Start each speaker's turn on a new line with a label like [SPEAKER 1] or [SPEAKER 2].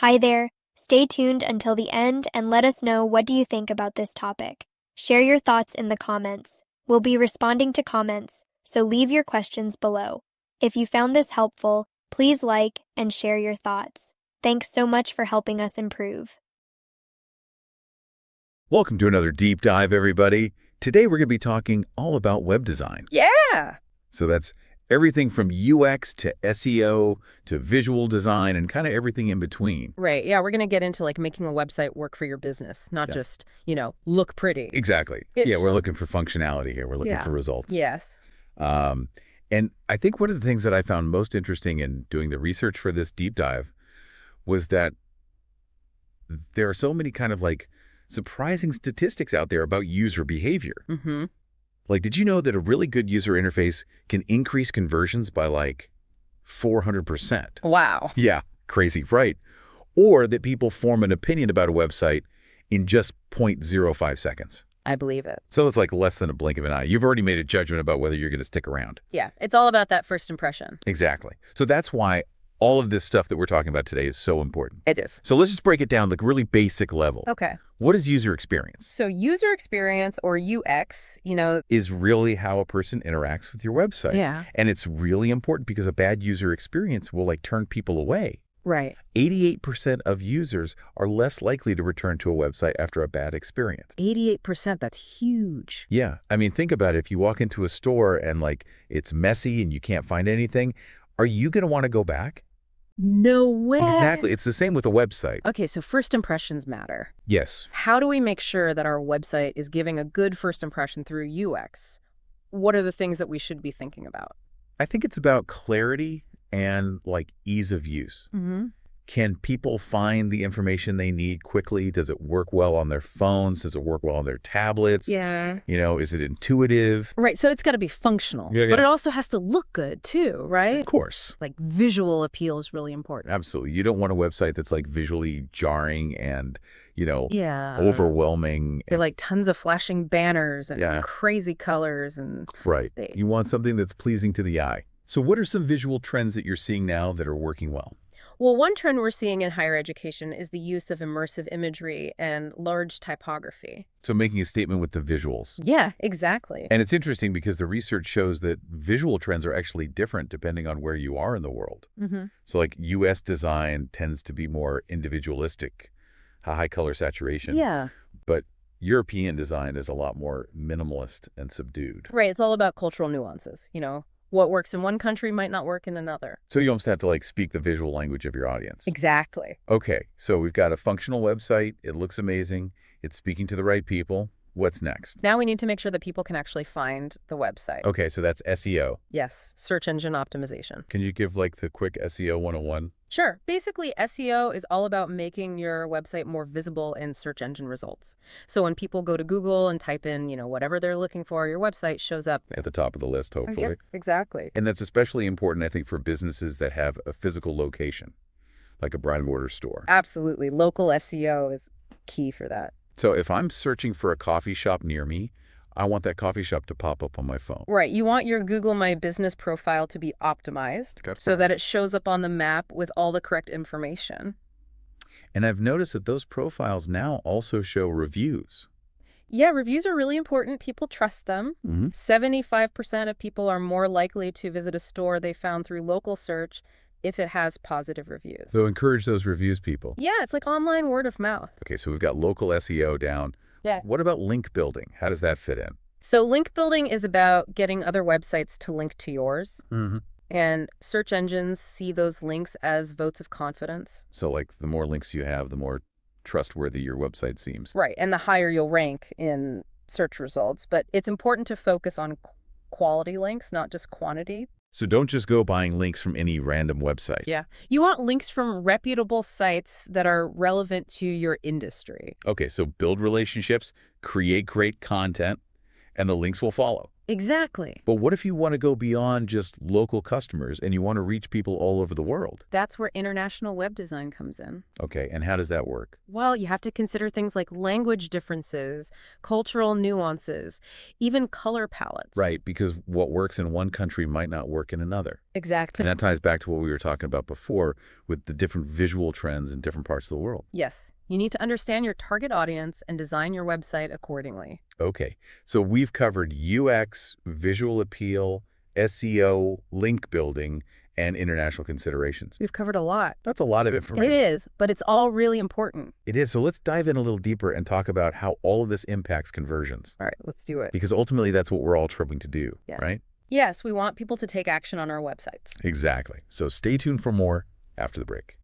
[SPEAKER 1] Hi there. Stay tuned until the end and let us know what do you think about this topic. Share your thoughts in the comments. We'll be responding to comments, so leave your questions below. If you found this helpful, please like and share your thoughts. Thanks so much for helping us improve.
[SPEAKER 2] Welcome to another deep dive, everybody. Today we're going to be talking all about web design.
[SPEAKER 3] Yeah.
[SPEAKER 2] So that's everything from UX to SEO to visual design and kind of everything in between.
[SPEAKER 3] Right. Yeah, we're going to get into like making a website work for your business, not just, look pretty.
[SPEAKER 2] Exactly. Yeah, we're looking for functionality here. We're looking for results.
[SPEAKER 3] Yes.
[SPEAKER 2] And I think one of the things that I found most interesting in doing the research for this deep dive was that there are so many kind of like surprising statistics out there about user behavior.
[SPEAKER 3] Mm-hmm.
[SPEAKER 2] Like, did you know that a really good user interface can increase conversions by like 400%?
[SPEAKER 3] Wow.
[SPEAKER 2] Yeah, crazy, right? Or that people form an opinion about a website in just 0.05 seconds.
[SPEAKER 3] I believe it.
[SPEAKER 2] So it's like less than a blink of an eye. You've already made a judgment about whether you're going to stick around.
[SPEAKER 3] Yeah, it's all about that first impression.
[SPEAKER 2] Exactly. So that's why all of this stuff that we're talking about today is so important.
[SPEAKER 3] It is.
[SPEAKER 2] So let's just break it down like really basic level.
[SPEAKER 3] Okay.
[SPEAKER 2] What is user experience?
[SPEAKER 3] So user experience or UX,
[SPEAKER 2] Is really how a person interacts with your website.
[SPEAKER 3] Yeah.
[SPEAKER 2] And it's really important because a bad user experience will like turn people away.
[SPEAKER 3] Right.
[SPEAKER 2] 88% of users are less likely to return to a website after a bad experience.
[SPEAKER 3] 88%, that's huge.
[SPEAKER 2] Yeah. I mean, think about it. If you walk into a store and like it's messy and you can't find anything, are you going to want to go back?
[SPEAKER 3] No way.
[SPEAKER 2] Exactly. It's the same with a website.
[SPEAKER 3] Okay, so first impressions matter.
[SPEAKER 2] Yes.
[SPEAKER 3] How do we make sure that our website is giving a good first impression through UX? What are the things that we should be thinking about?
[SPEAKER 2] I think it's about clarity and like ease of use.
[SPEAKER 3] Mm-hmm.
[SPEAKER 2] Can people find the information they need quickly? Does it work well on their phones? Does it work well on their tablets?
[SPEAKER 3] Yeah.
[SPEAKER 2] Is it intuitive?
[SPEAKER 3] Right, so it's got to be functional, but it also has to look good too, right?
[SPEAKER 2] Of course.
[SPEAKER 3] Like visual appeal is really important.
[SPEAKER 2] Absolutely. You don't want a website that's like visually jarring and,
[SPEAKER 3] Yeah.
[SPEAKER 2] overwhelming.
[SPEAKER 3] They're like tons of flashing banners and
[SPEAKER 2] Yeah.
[SPEAKER 3] crazy colors and
[SPEAKER 2] Right. You want something that's pleasing to the eye. So what are some visual trends that you're seeing now that are working well?
[SPEAKER 3] Well, one trend we're seeing in higher education is the use of immersive imagery and large typography.
[SPEAKER 2] So making a statement with the visuals.
[SPEAKER 3] Yeah, exactly.
[SPEAKER 2] And it's interesting because the research shows that visual trends are actually different depending on where you are in the world.
[SPEAKER 3] Mm-hmm.
[SPEAKER 2] So like US design tends to be more individualistic, high color saturation.
[SPEAKER 3] Yeah.
[SPEAKER 2] But European design is a lot more minimalist and subdued.
[SPEAKER 3] Right, it's all about cultural nuances, What works in one country might not work in another.
[SPEAKER 2] So you almost have to like speak the visual language of your audience.
[SPEAKER 3] Exactly.
[SPEAKER 2] Okay, so we've got a functional website. It looks amazing. It's speaking to the right people. What's next?
[SPEAKER 3] Now we need to make sure that people can actually find the website.
[SPEAKER 2] Okay, so that's SEO.
[SPEAKER 3] Yes, search engine optimization.
[SPEAKER 2] Can you give like the quick SEO 101?
[SPEAKER 3] Sure. Basically, SEO is all about making your website more visible in search engine results. So when people go to Google and type in, whatever they're looking for, your website shows up
[SPEAKER 2] At the top of the list, hopefully.
[SPEAKER 3] Yep, exactly.
[SPEAKER 2] And that's especially important, I think, for businesses that have a physical location, like a brick-and-mortar store.
[SPEAKER 3] Absolutely. Local SEO is key for that.
[SPEAKER 2] So if I'm searching for a coffee shop near me, I want that coffee shop to pop up on my phone.
[SPEAKER 3] Right. You want your Google My Business profile to be optimized so that it shows up on the map with all the correct information.
[SPEAKER 2] And I've noticed that those profiles now also show reviews.
[SPEAKER 3] Yeah, reviews are really important. People trust them. 75% of people are more likely to visit a store they found through local search if it has positive reviews.
[SPEAKER 2] So encourage those reviews, people.
[SPEAKER 3] Yeah, it's like online word of mouth.
[SPEAKER 2] Okay, so we've got local SEO down.
[SPEAKER 3] Yeah.
[SPEAKER 2] What about link building? How does that fit in?
[SPEAKER 3] So link building is about getting other websites to link to yours.
[SPEAKER 2] Mm-hmm.
[SPEAKER 3] And search engines see those links as votes of confidence.
[SPEAKER 2] So like the more links you have, the more trustworthy your website seems.
[SPEAKER 3] Right, and the higher you'll rank in search results. But it's important to focus on quality links, not just quantity.
[SPEAKER 2] So don't just go buying links from any random website.
[SPEAKER 3] Yeah. You want links from reputable sites that are relevant to your industry.
[SPEAKER 2] Okay, so build relationships, create great content, and the links will follow.
[SPEAKER 3] Exactly.
[SPEAKER 2] But what if you want to go beyond just local customers and you want to reach people all over the world?
[SPEAKER 3] That's where international web design comes in.
[SPEAKER 2] Okay, and how does that work?
[SPEAKER 3] Well, you have to consider things like language differences, cultural nuances, even color palettes.
[SPEAKER 2] Right, because what works in one country might not work in another.
[SPEAKER 3] Exactly.
[SPEAKER 2] And that ties back to what we were talking about before with the different visual trends in different parts of the world.
[SPEAKER 3] Yes, you need to understand your target audience and design your website accordingly.
[SPEAKER 2] Okay, so we've covered UX, visual appeal, SEO, link building, and international considerations.
[SPEAKER 3] We've covered a lot.
[SPEAKER 2] That's a lot of information.
[SPEAKER 3] It is, but it's all really important.
[SPEAKER 2] It is. So let's dive in a little deeper and talk about how all of this impacts conversions.
[SPEAKER 3] All right, let's do it.
[SPEAKER 2] Because ultimately, that's what we're all trying to do,
[SPEAKER 3] Yeah.
[SPEAKER 2] right?
[SPEAKER 3] Yes, we want people to take action on our websites.
[SPEAKER 2] Exactly. So stay tuned for more after the break.